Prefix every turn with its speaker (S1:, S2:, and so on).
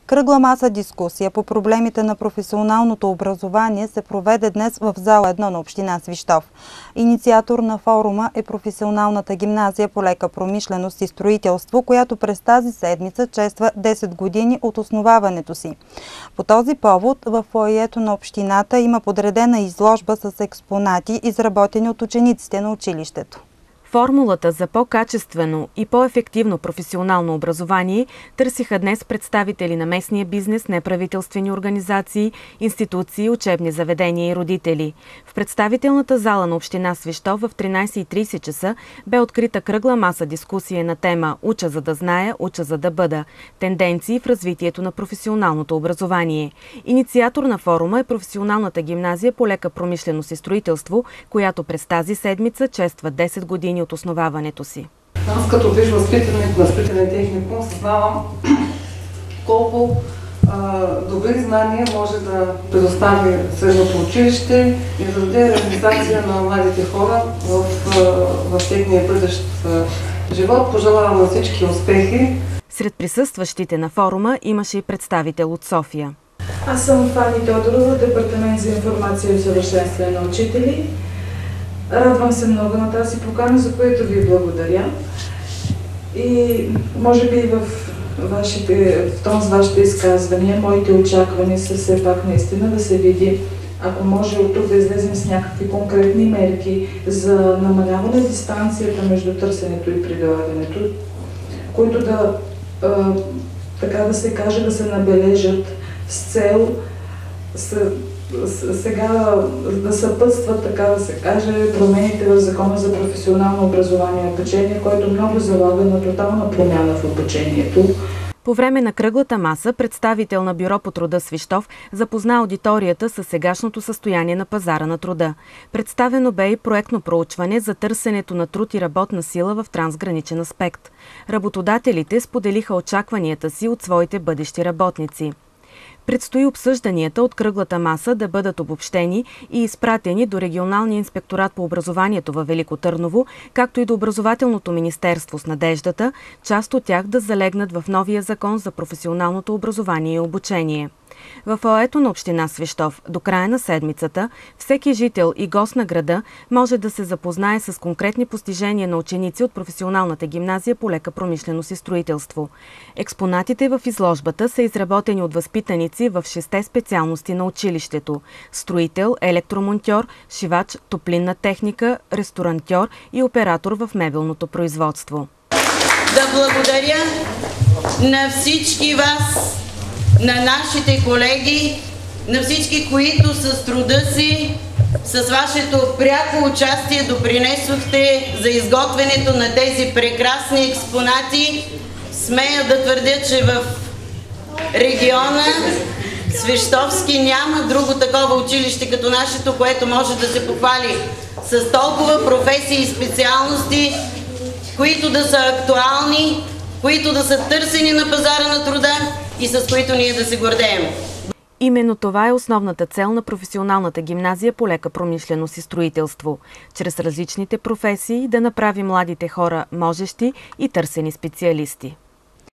S1: Кръгла маса дискусия по проблемите на професионалното образование се проведе днес в зала 1 на община Свищов. Инициатор на форума е професионалната гимназия по лека промишленост и строителство, която през тази седмица чества 10 години от основаването си. По този повод в фоайето на общината има подредена изложба с експонати, изработени от учениците на училището.
S2: Формулата за по-качествено и по-ефективно професионално образование търсиха днес представители на местния бизнес, неправителствени организации, институции, учебни заведения и родители. В представителната зала на община Свищов в 13:30 часа бе открита кръгла маса дискусия на тема «Уча за да зная, уча за да бъда. Тенденции в развитието на професионалното образование». Инициатор на форума е професионалната гимназия по лека промишленост и строителство, която през тази седмица чества 10 години от основаването си.
S3: Аз като виж възпитаник на строителен техникум съзнавам колко добри знания може да предостави средното училище и да даде реализация на младите хора в техния бъдещ живот. Пожелавам на всички успехи.
S2: Сред присъстващите на форума имаше и представител от София.
S4: Аз съм Фани Тодорова, Департамент за информация и усъвършенстване на учители. Радвам се много на тази покана, за което ви благодаря. И може би в тон с вашите изказвания, моите очаквания са все пак наистина да се види, ако може от тук да излезем с някакви конкретни мерки за намаляване на дистанцията между търсенето и предлагането, които да, така да се каже, да се набележат с цел сега да съпътстват, така да се каже, промените в Закона за професионално образование и обучение, който много залага на тотална промяна в обучението.
S2: По време на кръглата маса представител на Бюро по труда Свищов запозна аудиторията със сегашното състояние на пазара на труда. Представено бе и проектно проучване за търсенето на труд и работна сила в трансграничен аспект. Работодателите споделиха очакванията си от своите бъдещи работници. Предстои обсъжданията от кръглата маса да бъдат обобщени и изпратени до Регионалния инспекторат по образованието във Велико Търново, както и до Образователното министерство с надеждата, част от тях да залегнат в новия закон за професионалното образование и обучение. В фоайето на община Свищов до края на седмицата всеки жител и гост на града може да се запознае с конкретни постижения на ученици от професионалната гимназия по лека промишленост и строителство. Експонатите в изложбата са изработени от възпитаници в 6 специалности на училището – строител, електромонтьор, шивач, топлинна техника, ресторантьор и оператор в мебелното производство.
S5: Да благодаря на всички вас, на нашите колеги, на всички, които с труда си, с вашето пряко участие допринесохте за изготвянето на тези прекрасни експонати. Смея да твърдя, че в региона Свищовски няма друго такова училище като нашето, което може да се похвали с толкова професии и специалности, които да са актуални, които да са търсени на пазара на труда и с които ние да се гордеем.
S2: Именно това е основната цел на професионалната гимназия по лека промишленост и строителство. Чрез различните професии да направи младите хора можещи и търсени специалисти.